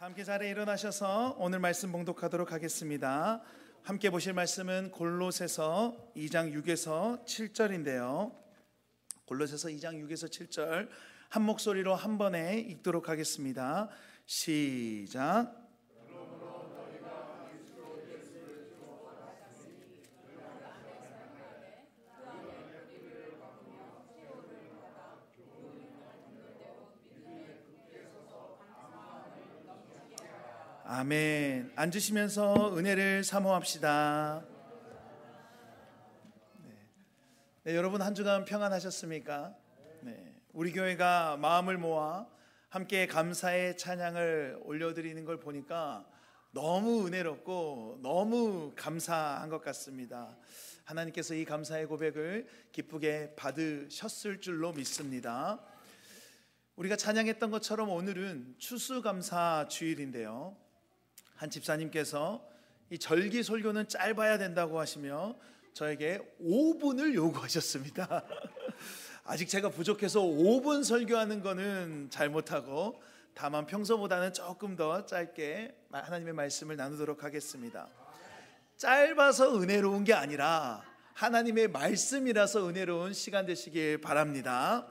함께 자리에 일어나셔서 오늘 말씀 봉독하도록 하겠습니다. 함께 보실 말씀은 골로새서 2장 6에서 7절인데요. 골로새서 2장 6에서 7절 한 목소리로 한 번에 읽도록 하겠습니다. 시작. 아멘. 앉으시면서 은혜를 사모합시다. 네, 여러분 한 주간 평안하셨습니까? 네, 우리 교회가 마음을 모아 함께 감사의 찬양을 올려드리는 걸 보니까 너무 은혜롭고 너무 감사한 것 같습니다. 하나님께서 이 감사의 고백을 기쁘게 받으셨을 줄로 믿습니다. 우리가 찬양했던 것처럼 오늘은 추수감사 주일인데요, 한 집사님께서 이 절기 설교는 짧아야 된다고 하시며 저에게 5분을 요구하셨습니다. 아직 제가 부족해서 5분 설교하는 거는 잘 못하고 다만 평소보다는 조금 더 짧게 하나님의 말씀을 나누도록 하겠습니다. 짧아서 은혜로운 게 아니라 하나님의 말씀이라서 은혜로운 시간 되시길 바랍니다.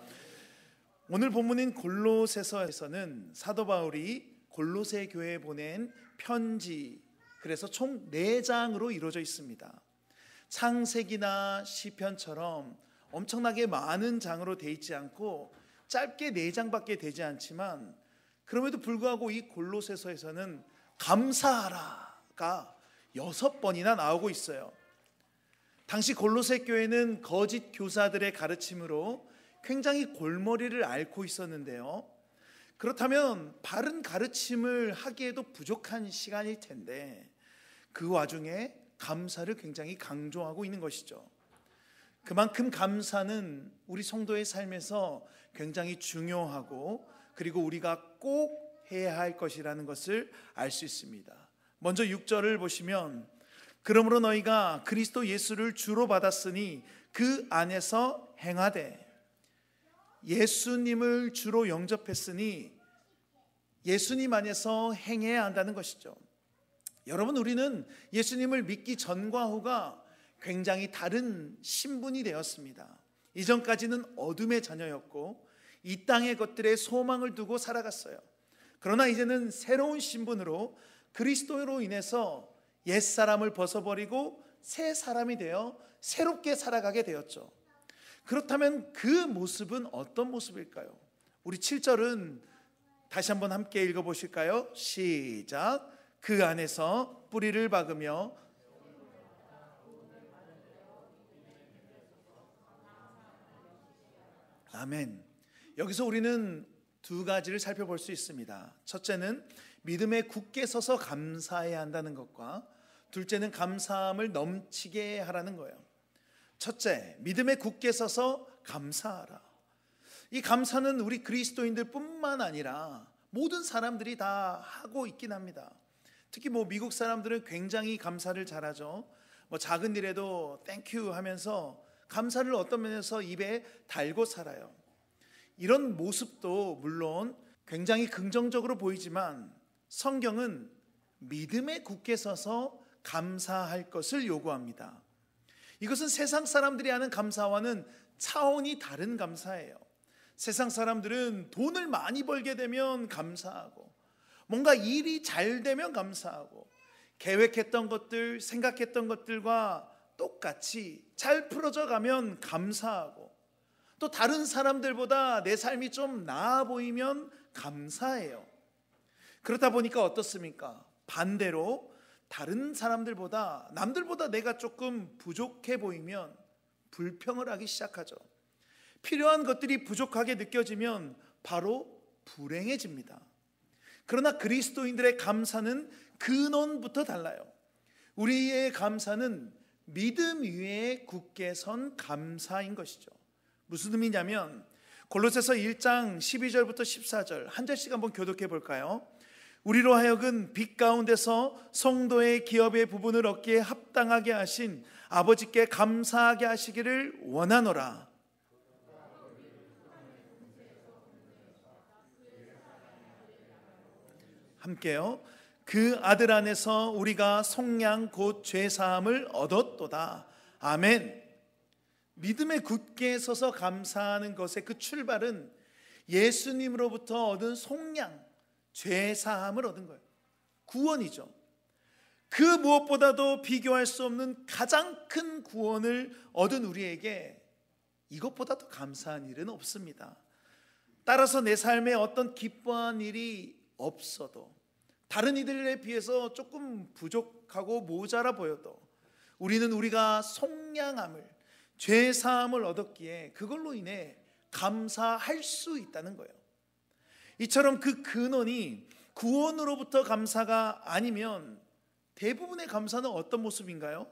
오늘 본문인 골로새서에서는 사도 바울이 골로새 교회에 보낸 편지, 그래서 총 4장으로 이루어져 있습니다. 창세기나 시편처럼 엄청나게 많은 장으로 되어 있지 않고 짧게 4장밖에 되지 않지만, 그럼에도 불구하고 이 골로새서에서는 감사하라가 6번이나 나오고 있어요. 당시 골로새 교회는 거짓 교사들의 가르침으로 굉장히 골머리를 앓고 있었는데요, 그렇다면 바른 가르침을 하기에도 부족한 시간일 텐데 그 와중에 감사를 굉장히 강조하고 있는 것이죠. 그만큼 감사는 우리 성도의 삶에서 굉장히 중요하고 그리고 우리가 꼭 해야 할 것이라는 것을 알 수 있습니다. 먼저 6절을 보시면, 그러므로 너희가 그리스도 예수를 주로 받았으니 그 안에서 행하되, 예수님을 주로 영접했으니 예수님 안에서 행해야 한다는 것이죠. 여러분, 우리는 예수님을 믿기 전과 후가 굉장히 다른 신분이 되었습니다. 이전까지는 어둠의 자녀였고 이 땅의 것들에 소망을 두고 살아갔어요. 그러나 이제는 새로운 신분으로 그리스도로 인해서 옛사람을 벗어버리고 새 사람이 되어 새롭게 살아가게 되었죠. 그렇다면 그 모습은 어떤 모습일까요? 우리 7절은 다시 한번 함께 읽어보실까요? 시작. 그 안에서 뿌리를 박으며. 아멘. 여기서 우리는 두 가지를 살펴볼 수 있습니다. 첫째는 믿음에 굳게 서서 감사해야 한다는 것과, 둘째는 감사함을 넘치게 하라는 거예요. 첫째, 믿음에 굳게 서서 감사하라. 이 감사는 우리 그리스도인들 뿐만 아니라 모든 사람들이 다 하고 있긴 합니다. 특히 미국 사람들은 굉장히 감사를 잘하죠. 작은 일에도 땡큐 하면서 감사를 어떤 면에서 입에 달고 살아요. 이런 모습도 물론 굉장히 긍정적으로 보이지만 성경은 믿음에 굳게 서서 감사할 것을 요구합니다. 이것은 세상 사람들이 하는 감사와는 차원이 다른 감사예요. 세상 사람들은 돈을 많이 벌게 되면 감사하고, 뭔가 일이 잘 되면 감사하고, 계획했던 것들, 생각했던 것들과 똑같이 잘 풀어져 가면 감사하고, 또 다른 사람들보다 내 삶이 좀 나아 보이면 감사해요. 그렇다 보니까 어떻습니까? 반대로 다른 사람들보다, 남들보다 내가 조금 부족해 보이면 불평을 하기 시작하죠. 필요한 것들이 부족하게 느껴지면 바로 불행해집니다. 그러나 그리스도인들의 감사는 근원부터 달라요. 우리의 감사는 믿음 위에 굳게 선 감사인 것이죠. 무슨 의미냐면 골로새서 1장 12절부터 14절 한 절씩 한번 교독해 볼까요? 우리로 하여금 빛 가운데서 성도의 기업의 부분을 얻기에 합당하게 하신 아버지께 감사하게 하시기를 원하노라. 함께요. 그 아들 안에서 우리가 속량 곧 죄사함을 얻었도다. 아멘. 믿음에 굳게 서서 감사하는 것의 그 출발은 예수님으로부터 얻은 속량, 죄사함을 얻은 거예요. 구원이죠. 그 무엇보다도 비교할 수 없는 가장 큰 구원을 얻은 우리에게 이것보다 더 감사한 일은 없습니다. 따라서 내 삶에 어떤 기뻐한 일이 없어도, 다른 이들에 비해서 조금 부족하고 모자라 보여도 우리는 우리가 속량함을, 죄사함을 얻었기에 그걸로 인해 감사할 수 있다는 거예요. 이처럼 그 근원이 구원으로부터 감사가 아니면 대부분의 감사는 어떤 모습인가요?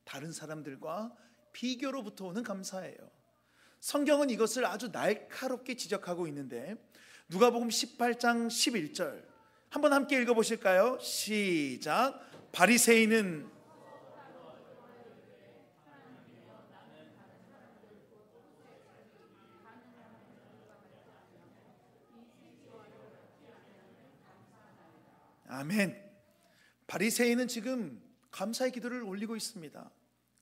다른 사람들과 비교로부터 오는 감사예요. 성경은 이것을 아주 날카롭게 지적하고 있는데 누가복음 18장 11절 한번 함께 읽어보실까요? 시작. 바리새인은 아멘. 바리새인은 지금 감사의 기도를 올리고 있습니다.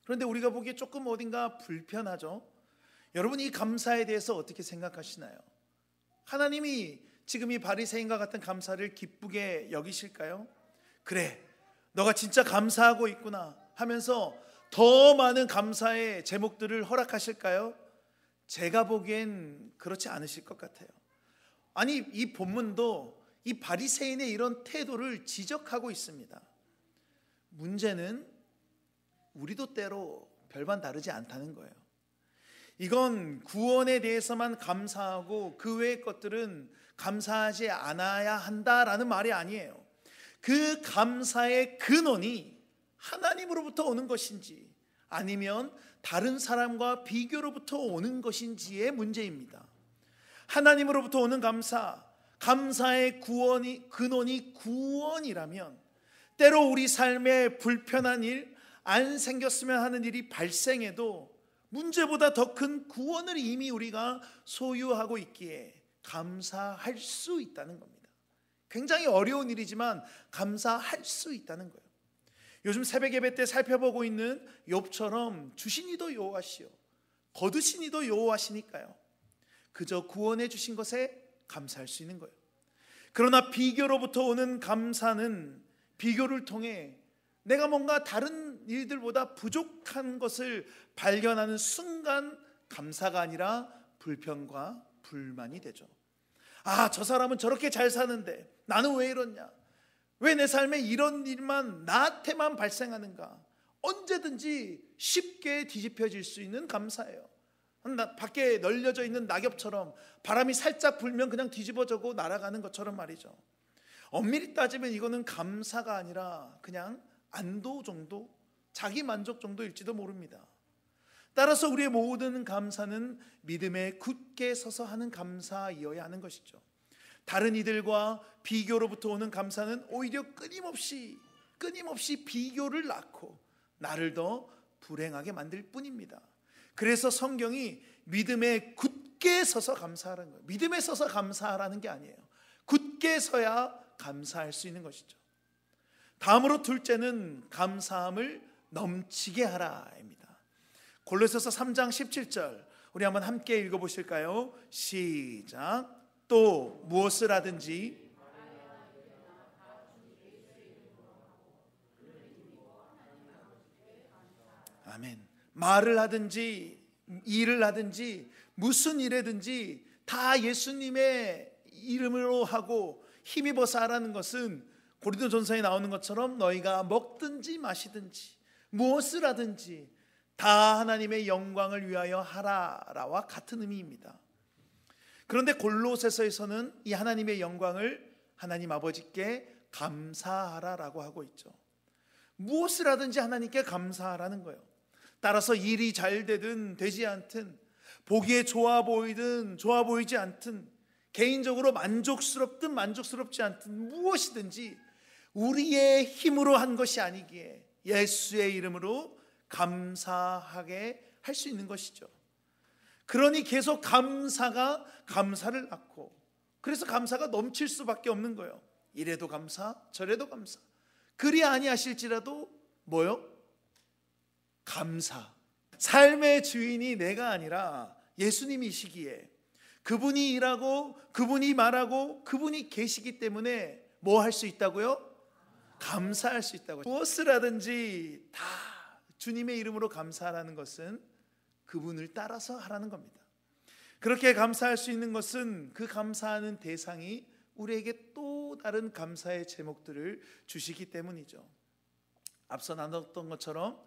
그런데 우리가 보기에 조금 어딘가 불편하죠? 여러분, 이 감사에 대해서 어떻게 생각하시나요? 하나님이 지금 이 바리새인과 같은 감사를 기쁘게 여기실까요? 그래, 너가 진짜 감사하고 있구나 하면서 더 많은 감사의 제목들을 허락하실까요? 제가 보기엔 그렇지 않으실 것 같아요. 아니, 이 본문도 이 바리새인의 이런 태도를 지적하고 있습니다. 문제는 우리도 때로 별반 다르지 않다는 거예요. 이건 구원에 대해서만 감사하고 그 외의 것들은 감사하지 않아야 한다라는 말이 아니에요. 그 감사의 근원이 하나님으로부터 오는 것인지 아니면 다른 사람과 비교로부터 오는 것인지의 문제입니다. 하나님으로부터 오는 감사, 감사의 근원이 구원이라면 때로 우리 삶에 불편한 일, 안 생겼으면 하는 일이 발생해도 문제보다 더 큰 구원을 이미 우리가 소유하고 있기에 감사할 수 있다는 겁니다. 굉장히 어려운 일이지만 감사할 수 있다는 거예요. 요즘 새벽 예배 때 살펴보고 있는 욥처럼 주신 이도 여호와시요 거두신 이도 여호와시니까요. 그저 구원해 주신 것에 감사할 수 있는 거예요. 그러나 비교로부터 오는 감사는 비교를 통해 내가 뭔가 다른 일들보다 부족한 것을 발견하는 순간 감사가 아니라 불평과 불만이 되죠. 아, 저 사람은 저렇게 잘 사는데 나는 왜 이러냐? 왜 내 삶에 이런 일만 나한테만 발생하는가? 언제든지 쉽게 뒤집혀질 수 있는 감사예요. 밖에 널려져 있는 낙엽처럼 바람이 살짝 불면 그냥 뒤집어져고 날아가는 것처럼 말이죠. 엄밀히 따지면 이거는 감사가 아니라 그냥 안도 정도, 자기 만족 정도일지도 모릅니다. 따라서 우리의 모든 감사는 믿음에 굳게 서서 하는 감사이어야 하는 것이죠. 다른 이들과 비교로부터 오는 감사는 오히려 끊임없이 비교를 낳고 나를 더 불행하게 만들 뿐입니다. 그래서 성경이 믿음에 굳게 서서 감사하라는 거예요. 믿음에 서서 감사하라는 게 아니에요. 굳게 서야 감사할 수 있는 것이죠. 다음으로 둘째는 감사함을 넘치게 하라입니다. 골로새서 3장 17절 우리 한번 함께 읽어보실까요? 시작. 또 무엇을 하든지 아멘. 말을 하든지 일을 하든지 무슨 일이든지 다 예수님의 이름으로 하고 힘입어서 하라는 것은 고린도전서에 나오는 것처럼 너희가 먹든지 마시든지 무엇을 하든지 다 하나님의 영광을 위하여 하라라와 같은 의미입니다. 그런데 골로새서에서는 이 하나님의 영광을 하나님 아버지께 감사하라라고 하고 있죠. 무엇을 하든지 하나님께 감사하라는 거예요. 따라서 일이 잘 되든 되지 않든 보기에 좋아 보이든 좋아 보이지 않든 개인적으로 만족스럽든 만족스럽지 않든 무엇이든지 우리의 힘으로 한 것이 아니기에 예수의 이름으로 감사하게 할 수 있는 것이죠. 그러니 계속 감사가 감사를 낳고 그래서 감사가 넘칠 수밖에 없는 거예요. 이래도 감사, 저래도 감사. 그리 아니하실지라도 뭐요? 감사. 삶의 주인이 내가 아니라 예수님이시기에 그분이 일하고 그분이 말하고 그분이 계시기 때문에 뭐 할 수 있다고요? 감사할 수 있다고요. 무엇을 하든지 다 주님의 이름으로 감사하라는 것은 그분을 따라서 하라는 겁니다. 그렇게 감사할 수 있는 것은 그 감사하는 대상이 우리에게 또 다른 감사의 제목들을 주시기 때문이죠. 앞서 나눴던 것처럼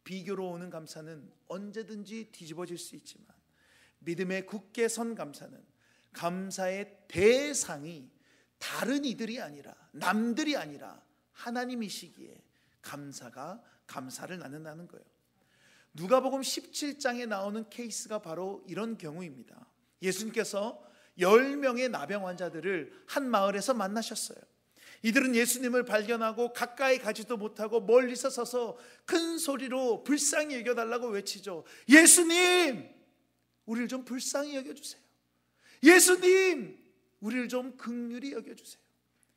비교로 오는 감사는 언제든지 뒤집어질 수 있지만 믿음에 굳게 선 감사는 감사의 대상이 다른 이들이 아니라 남들이 아니라 하나님이시기에 감사를 나눈다는 거예요. 누가복음 17장에 나오는 케이스가 바로 이런 경우입니다. 예수님께서 10명의 나병 환자들을 한 마을에서 만나셨어요. 이들은 예수님을 발견하고 가까이 가지도 못하고 멀리서 서서 큰 소리로 불쌍히 여겨달라고 외치죠. 예수님, 우리를 좀 불쌍히 여겨주세요. 예수님, 우리를 좀 긍휼히 여겨주세요.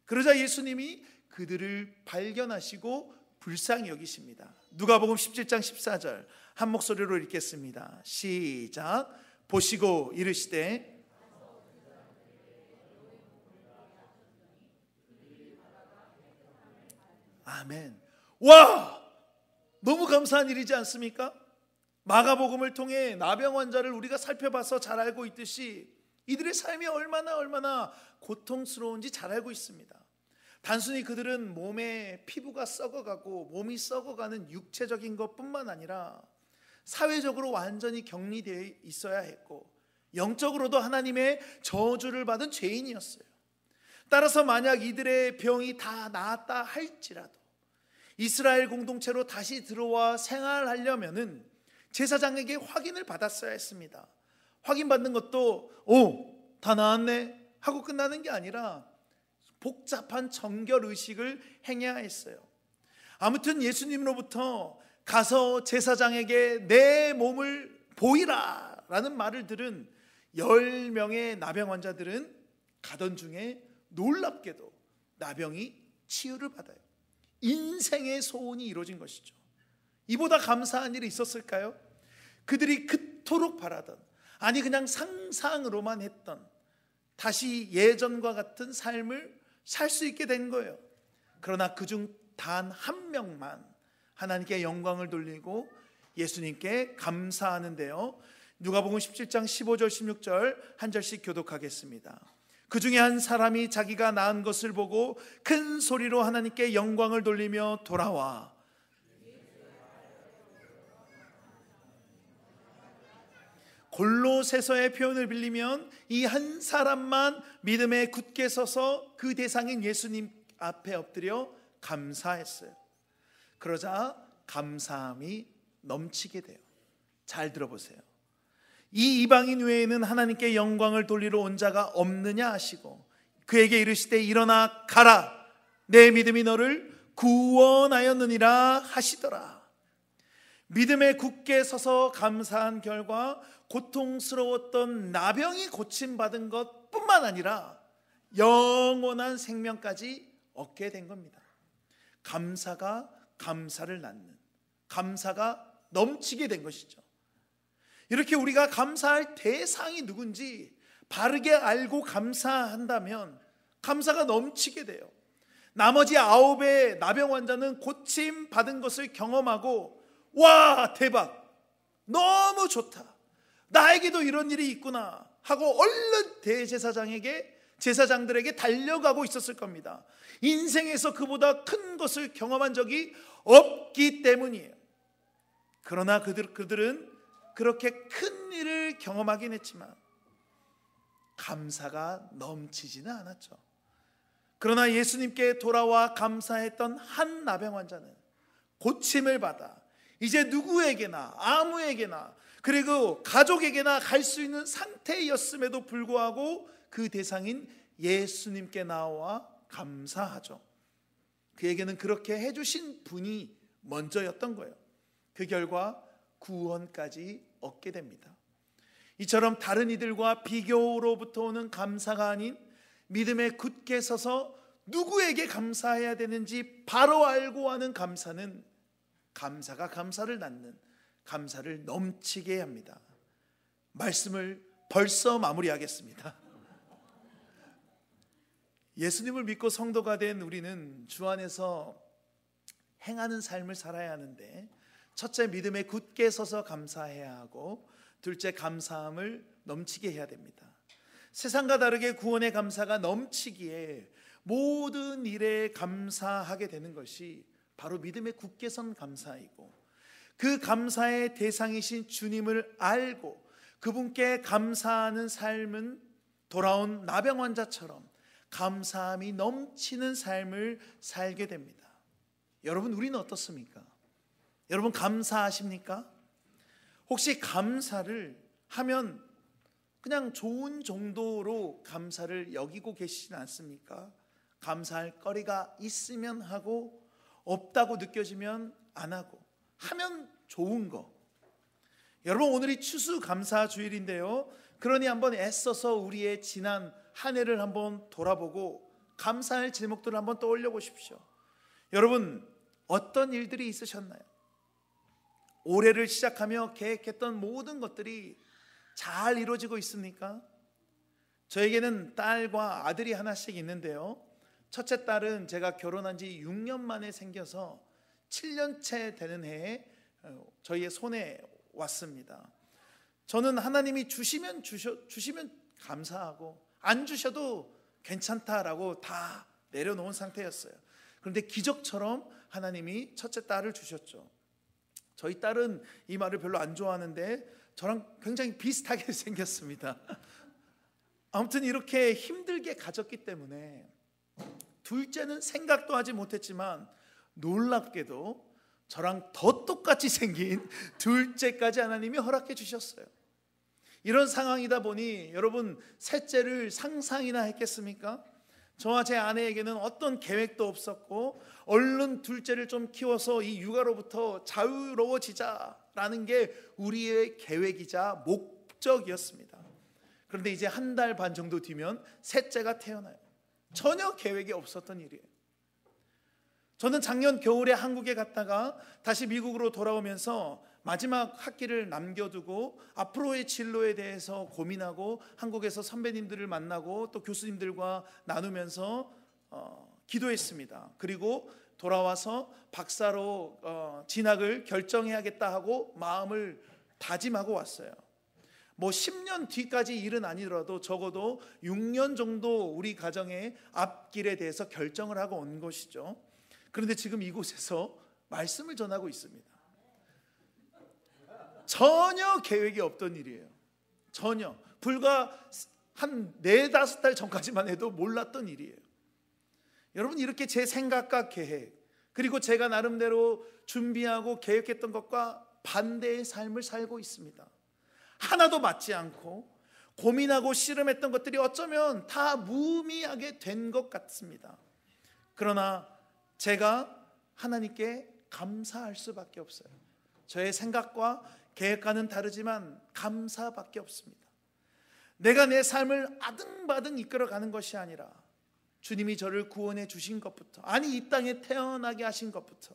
그러자 예수님이 그들을 발견하시고 불쌍히 여기십니다. 누가복음 17장 14절 한 목소리로 읽겠습니다. 시작. 보시고 이르시되 아멘. 와! 너무 감사한 일이지 않습니까? 마가복음을 통해 나병 환자를 우리가 살펴봐서 잘 알고 있듯이 이들의 삶이 얼마나 고통스러운지 잘 알고 있습니다. 단순히 그들은 몸에 피부가 썩어가고 몸이 썩어가는 육체적인 것뿐만 아니라 사회적으로 완전히 격리되어 있어야 했고 영적으로도 하나님의 저주를 받은 죄인이었어요. 따라서 만약 이들의 병이 다 나았다 할지라도 이스라엘 공동체로 다시 들어와 생활하려면은 제사장에게 확인을 받았어야 했습니다. 확인받는 것도 다 나았네 하고 끝나는 게 아니라 복잡한 정결 의식을 행해야 했어요. 아무튼 예수님으로부터 가서 제사장에게 내 몸을 보이라 라는 말을 들은 10명의 나병 환자들은 가던 중에 놀랍게도 나병이 치유를 받아요. 인생의 소원이 이루어진 것이죠. 이보다 감사한 일이 있었을까요? 그들이 그토록 바라던, 아니 그냥 상상으로만 했던 다시 예전과 같은 삶을 살 수 있게 된 거예요. 그러나 그중 단 한 명만 하나님께 영광을 돌리고 예수님께 감사하는데요. 누가복음 17장 15절 16절 한 절씩 교독하겠습니다. 그 중에 한 사람이 자기가 낳은 것을 보고 큰 소리로 하나님께 영광을 돌리며 돌아와 골로새서의 표현을 빌리면 이 한 사람만 믿음에 굳게 서서 그 대상인 예수님 앞에 엎드려 감사했어요. 그러자 감사함이 넘치게 돼요. 잘 들어보세요. 이 이방인 외에는 하나님께 영광을 돌리러 온 자가 없느냐 하시고 그에게 이르시되 일어나 가라 내 믿음이 너를 구원하였느니라 하시더라. 믿음에 굳게 서서 감사한 결과 고통스러웠던 나병이 고침받은 것뿐만 아니라 영원한 생명까지 얻게 된 겁니다. 감사가 감사를 낳는, 감사가 넘치게 된 것이죠. 이렇게 우리가 감사할 대상이 누군지 바르게 알고 감사한다면 감사가 넘치게 돼요. 나머지 9의 나병 환자는 고침 받은 것을 경험하고 와 대박 너무 좋다 나에게도 이런 일이 있구나 하고 얼른 제사장들에게 달려가고 있었을 겁니다. 인생에서 그보다 큰 것을 경험한 적이 없기 때문이에요. 그러나 그들은 그렇게 큰 일을 경험하긴 했지만 감사가 넘치지는 않았죠. 그러나 예수님께 돌아와 감사했던 한 나병 환자는 고침을 받아 이제 누구에게나 아무에게나 그리고 가족에게나 갈 수 있는 상태였음에도 불구하고 그 대상인 예수님께 나와 감사하죠. 그에게는 그렇게 해주신 분이 먼저였던 거예요. 그 결과 구원까지 얻게 됩니다. 이처럼 다른 이들과 비교로부터 오는 감사가 아닌 믿음에 굳게 서서 누구에게 감사해야 되는지 바로 알고 하는 감사는 감사가 감사를 낳는, 감사를 넘치게 합니다. 말씀을 벌써 마무리하겠습니다. 예수님을 믿고 성도가 된 우리는 주 안에서 행하는 삶을 살아야 하는데, 첫째, 믿음에 굳게 서서 감사해야 하고, 둘째, 감사함을 넘치게 해야 됩니다. 세상과 다르게 구원의 감사가 넘치기에 모든 일에 감사하게 되는 것이 바로 믿음에 굳게 선 감사이고, 그 감사의 대상이신 주님을 알고 그분께 감사하는 삶은 돌아온 나병 환자처럼 감사함이 넘치는 삶을 살게 됩니다. 여러분, 우리는 어떻습니까? 여러분, 감사하십니까? 혹시 감사를 하면 그냥 좋은 정도로 감사를 여기고 계시진 않습니까? 감사할 거리가 있으면 하고, 없다고 느껴지면 안 하고, 하면 좋은 거. 여러분, 오늘이 추수감사주일인데요, 그러니 한번 애써서 우리의 지난 한 해를 한번 돌아보고 감사할 제목들을 한번 떠올려 보십시오. 여러분, 어떤 일들이 있으셨나요? 올해를 시작하며 계획했던 모든 것들이 잘 이루어지고 있습니까? 저에게는 딸과 아들이 하나씩 있는데요, 첫째 딸은 제가 결혼한 지 6년 만에 생겨서 7년째 되는 해에 저희의 손에 왔습니다. 저는 하나님이 주시면 감사하고, 안 주셔도 괜찮다라고 다 내려놓은 상태였어요. 그런데 기적처럼 하나님이 첫째 딸을 주셨죠. 저희 딸은 이 말을 별로 안 좋아하는데 저랑 굉장히 비슷하게 생겼습니다. 아무튼 이렇게 힘들게 가졌기 때문에 둘째는 생각도 하지 못했지만 놀랍게도 저랑 더 똑같이 생긴 둘째까지 하나님이 허락해 주셨어요. 이런 상황이다 보니 여러분, 셋째를 상상이나 했겠습니까? 저와 제 아내에게는 어떤 계획도 없었고, 얼른 둘째를 좀 키워서 이 육아로부터 자유로워지자라는 게 우리의 계획이자 목적이었습니다. 그런데 이제 한 달 반 정도 뒤면 셋째가 태어나요. 전혀 계획이 없었던 일이에요. 저는 작년 겨울에 한국에 갔다가 다시 미국으로 돌아오면서 마지막 학기를 남겨두고 앞으로의 진로에 대해서 고민하고, 한국에서 선배님들을 만나고 또 교수님들과 나누면서 기도했습니다. 그리고 돌아와서 박사로 진학을 결정해야겠다 하고 마음을 다짐하고 왔어요. 뭐 10년 뒤까지 일은 아니더라도 적어도 6년 정도 우리 가정의 앞길에 대해서 결정을 하고 온 것이죠. 그런데 지금 이곳에서 말씀을 전하고 있습니다. 전혀 계획이 없던 일이에요. 전혀. 불과 한 4-5달 전까지만 해도 몰랐던 일이에요. 여러분, 이렇게 제 생각과 계획, 그리고 제가 나름대로 준비하고 계획했던 것과 반대의 삶을 살고 있습니다. 하나도 맞지 않고 고민하고 씨름했던 것들이 어쩌면 다 무의미하게 된 것 같습니다. 그러나 제가 하나님께 감사할 수밖에 없어요. 저의 생각과 계획과는 다르지만 감사밖에 없습니다. 내가 내 삶을 아등바등 이끌어가는 것이 아니라 주님이 저를 구원해 주신 것부터, 아니 이 땅에 태어나게 하신 것부터,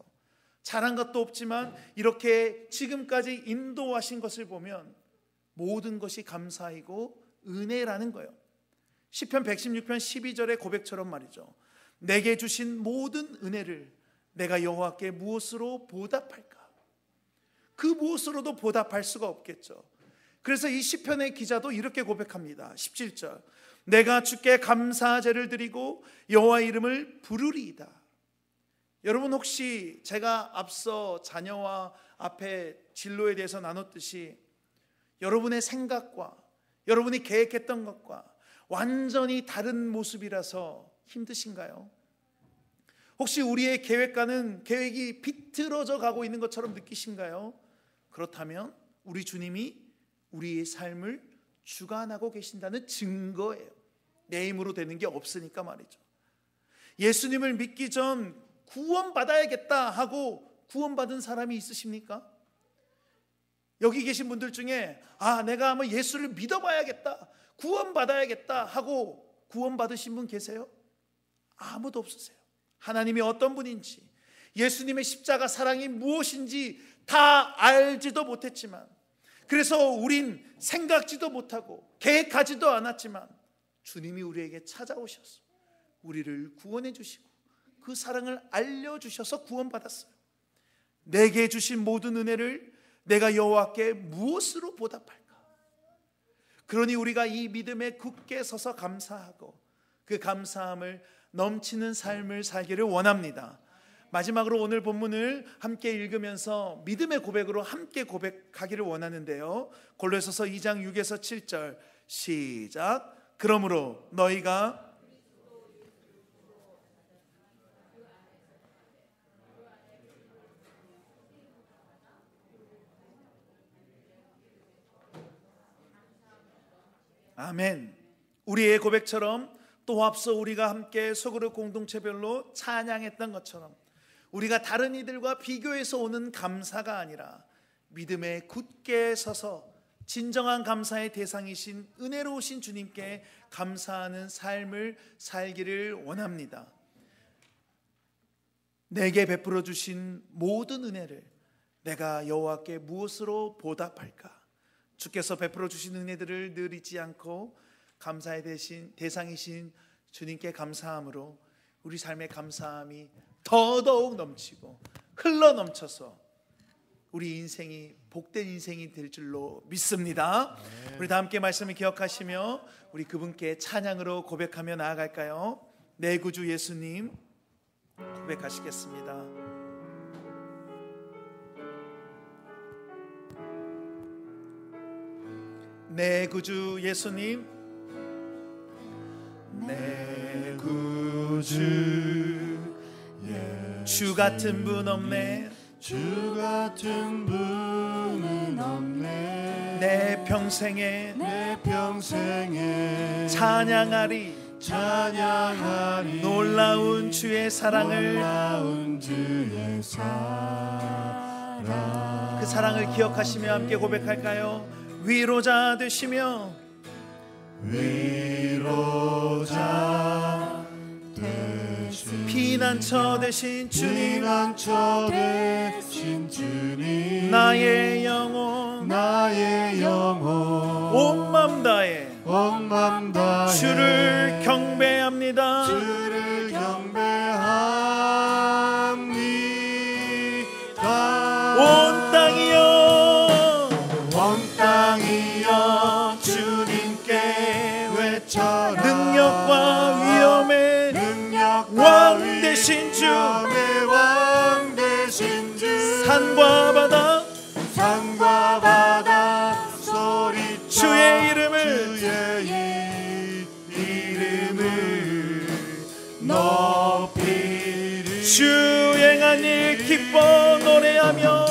잘한 것도 없지만 이렇게 지금까지 인도하신 것을 보면 모든 것이 감사이고 은혜라는 거예요. 시편 116편 12절의 고백처럼 말이죠. 내게 주신 모든 은혜를 내가 여호와께 무엇으로 보답할까? 그 무엇으로도 보답할 수가 없겠죠. 그래서 이 시편의 기자도 이렇게 고백합니다. 17절, 내가 주께 감사제를 드리고 여호와 이름을 부르리이다. 여러분, 혹시 제가 앞서 자녀와 앞에 진로에 대해서 나눴듯이 여러분의 생각과 여러분이 계획했던 것과 완전히 다른 모습이라서 힘드신가요? 혹시 우리의 계획과는 계획이 비틀어져 가고 있는 것처럼 느끼신가요? 그렇다면 우리 주님이 우리의 삶을 주관하고 계신다는 증거예요. 내 힘으로 되는 게 없으니까 말이죠. 예수님을 믿기 전 구원받아야겠다 하고 구원받은 사람이 있으십니까? 여기 계신 분들 중에 내가 한번 예수를 믿어봐야겠다, 구원받아야겠다 하고 구원받으신 분 계세요? 아무도 없으세요. 하나님이 어떤 분인지, 예수님의 십자가 사랑이 무엇인지 다 알지도 못했지만, 그래서 우린 생각지도 못하고 계획하지도 않았지만 주님이 우리에게 찾아오셔서 우리를 구원해 주시고 그 사랑을 알려주셔서 구원받았어요. 내게 주신 모든 은혜를 내가 여호와께 무엇으로 보답할까? 그러니 우리가 이 믿음에 굳게 서서 감사하고 그 감사함을 넘치는 삶을 살기를 원합니다. 마지막으로 오늘 본문을 함께 읽으면서 믿음의 고백으로 함께 고백하기를 원하는데요, 골로새서 2장 6에서 7절 시작. 그러므로 너희가 아멘. 우리의 고백처럼 또 앞서 우리가 함께 소그룹 공동체별로 찬양했던 것처럼 우리가 다른 이들과 비교해서 오는 감사가 아니라 믿음에 굳게 서서 진정한 감사의 대상이신 은혜로우신 주님께 감사하는 삶을 살기를 원합니다. 내게 베풀어 주신 모든 은혜를 내가 여호와께 무엇으로 보답할까? 주께서 베풀어 주신 은혜들을 늘 잊지 않고 감사의 대상이신 주님께 감사함으로 우리 삶의 감사함이 더더욱 넘치고 흘러 넘쳐서 우리 인생이 복된 인생이 될 줄로 믿습니다. 우리 다 함께 말씀을 기억하시며 우리 그분께 찬양으로 고백하며 나아갈까요? 내 구주 예수님 고백하시겠습니다. 내 구주 예수님, 내 구주 예수님, 주 같은 분 없네, 주 같은 분은 없네. 내 평생에 찬양하리 놀라운 주의 사랑을, 그 사랑을 기억하시며 함께 고백할까요? 위로자 되시며 피난처 되신 주님, 나의 영혼 온 맘 다해 주를 경배합니다. 온 땅이여 주님께 외쳐라. 능력과 위엄의 왕 되신 주, 산과 바다 소리쳐 주의 이름을 높이리. 주행한 일 기뻐 노래하며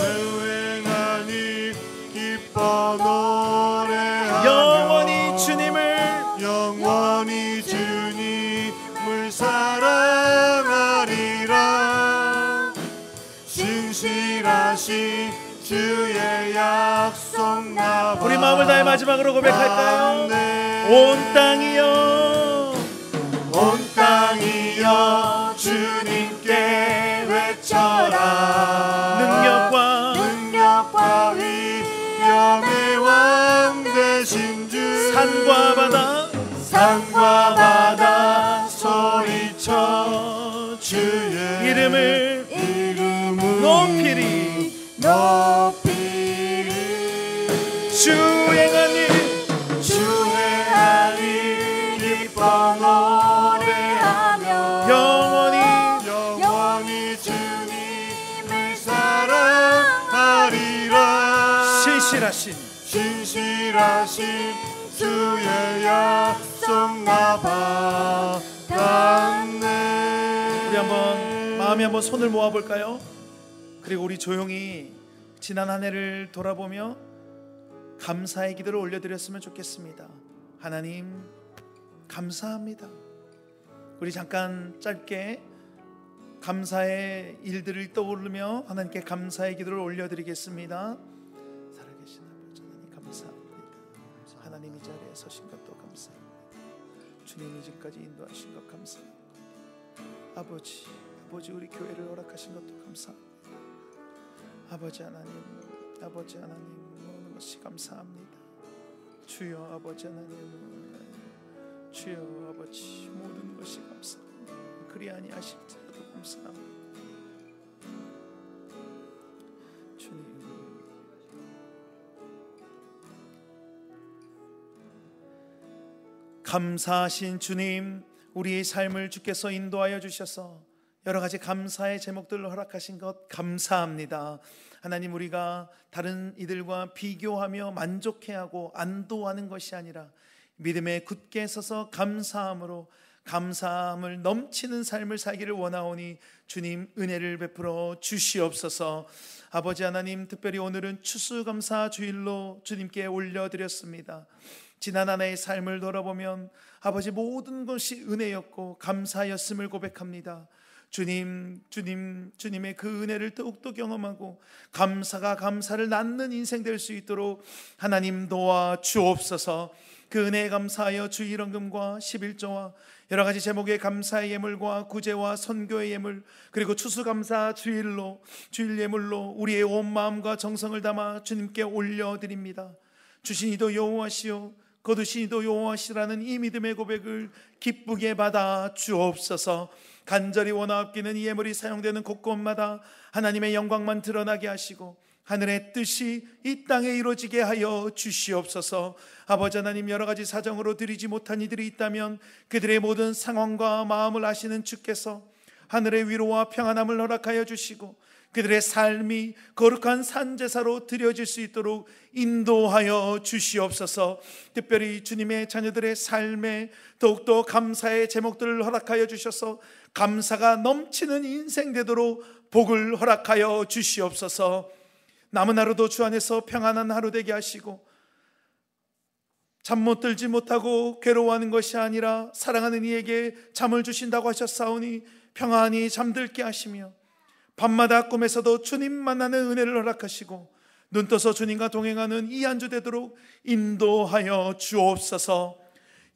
영원히 주님을 사랑하리라. 신실하신 주의 약속 나와. 우리 마음을 다해 마지막으로 고백할까요? 온 땅이여 주님께 외쳐라. 능력과 위엄의 왕 되신 주, 산과 바다 소리쳐 주의 이름을 높이리. 주행한 일 기뻐 노래하며 영원히 주님을 사랑하리라. 신실하신 주의 약속 나 받았네. 우리 마음에 한번 손을 모아볼까요? 그리고 우리 조용히 지난 한 해를 돌아보며 감사의 기도를 올려드렸으면 좋겠습니다. 하나님 감사합니다. 우리 잠깐 짧게 감사의 일들을 떠오르며 하나님께 감사의 기도를 올려드리겠습니다. 살아계신 아버지 하나님 감사합니다. 하나님 이 자리에 서신 것도 감사합니다. 주님이 지금까지 인도하신 것 감사합니다. 아버지 우리 교회를 허락하신 것도 감사합니다. 아버지 하나님 모든 것이 감사합니다. 주여 아버지 하나님, 주여 아버지 모든 것이 감사합니다. 그리 아니하실지라도 감사합니다. 주님, 감사하신 주님, 우리의 삶을 주께서 인도하여 주셔서 여러 가지 감사의 제목들을 허락하신 것 감사합니다. 하나님, 우리가 다른 이들과 비교하며 만족해하고 안도하는 것이 아니라 믿음에 굳게 서서 감사함으로 감사함을 넘치는 삶을 살기를 원하오니 주님 은혜를 베풀어 주시옵소서. 아버지 하나님, 특별히 오늘은 추수감사 주일로 주님께 올려드렸습니다. 지난 한 해의 삶을 돌아보면 아버지 모든 것이 은혜였고 감사였음을 고백합니다. 주님의 그 은혜를 더욱더 경험하고 감사가 감사를 낳는 인생 될 수 있도록 하나님 도와 주옵소서. 그 은혜에 감사하여 주일헌금과 11조와 여러 가지 제목의 감사의 예물과 구제와 선교의 예물, 그리고 추수감사 주일 예물로 우리의 온 마음과 정성을 담아 주님께 올려드립니다. 주신 이도 여호와시요 거두신 이도 여호와시라는 이 믿음의 고백을 기쁘게 받아 주옵소서. 간절히 원하 아끼는 이 예물이 사용되는 곳곳마다 하나님의 영광만 드러나게 하시고 하늘의 뜻이 이 땅에 이루어지게 하여 주시옵소서. 아버지 하나님, 여러 가지 사정으로 드리지 못한 이들이 있다면 그들의 모든 상황과 마음을 아시는 주께서 하늘의 위로와 평안함을 허락하여 주시고 그들의 삶이 거룩한 산제사로 드려질 수 있도록 인도하여 주시옵소서. 특별히 주님의 자녀들의 삶에 더욱더 감사의 제목들을 허락하여 주셔서 감사가 넘치는 인생 되도록 복을 허락하여 주시옵소서. 남은 하루도 주 안에서 평안한 하루 되게 하시고 잠 못 들지 못하고 괴로워하는 것이 아니라 사랑하는 이에게 잠을 주신다고 하셨사오니 평안히 잠들게 하시며 밤마다 꿈에서도 주님 만나는 은혜를 허락하시고 눈 떠서 주님과 동행하는 이 한 주 되도록 인도하여 주옵소서.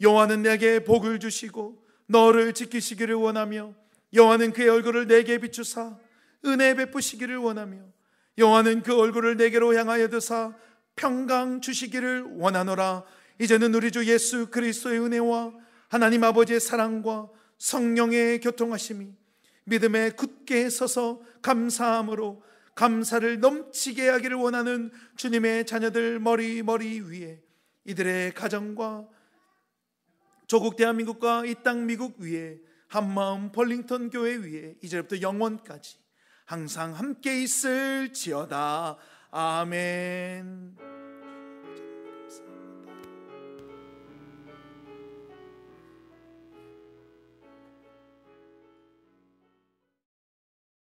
여호와는 내게 복을 주시고 너를 지키시기를 원하며 여호와는 그의 얼굴을 내게 비추사 은혜 베푸시기를 원하며 여호와는 그 얼굴을 내게로 향하여 드사 평강 주시기를 원하노라. 이제는 우리 주 예수 그리스도의 은혜와 하나님 아버지의 사랑과 성령의 교통하심이 믿음에 굳게 서서 감사함으로 감사를 넘치게 하기를 원하는 주님의 자녀들 머리 위에, 이들의 가정과 조국 대한민국과 이 땅 미국 위에, 한마음 벌링턴 교회 위에 이제부터 영원까지 항상 함께 있을지어다. 아멘.